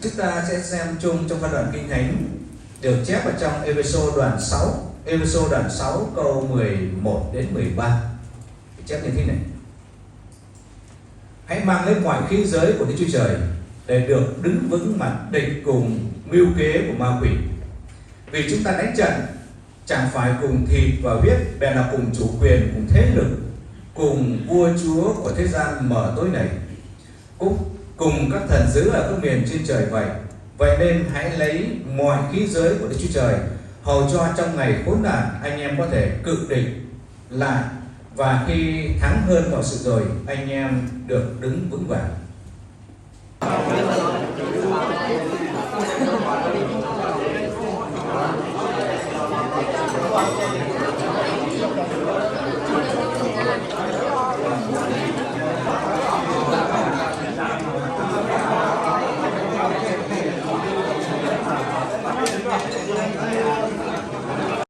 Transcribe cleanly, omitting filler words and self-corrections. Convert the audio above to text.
Chúng ta sẽ xem chung trong phân đoạn Kinh Thánh được chép ở trong Ê-phê-sô đoạn 6, Ê-phê-sô đoạn 6 câu 11 đến 13. Chép như thế này: hãy mang lên mọi khí giới của Đức Chúa Trời để được đứng vững mặt địch cùng mưu kế của ma quỷ. Vì chúng ta đánh trận chẳng phải cùng thịt và huyết, bèn là cùng chủ quyền, cùng thế lực, cùng vua chúa của thế gian mờ tối này, cũng cùng các thần dữ ở các miền trên trời vậy. Vậy nên hãy lấy mọi khí giới của Đức Chúa Trời, hầu cho trong ngày khốn nạn anh em có thể cự địch lại, và khi thắng hơn vào sự rồi, anh em được đứng vững vàng.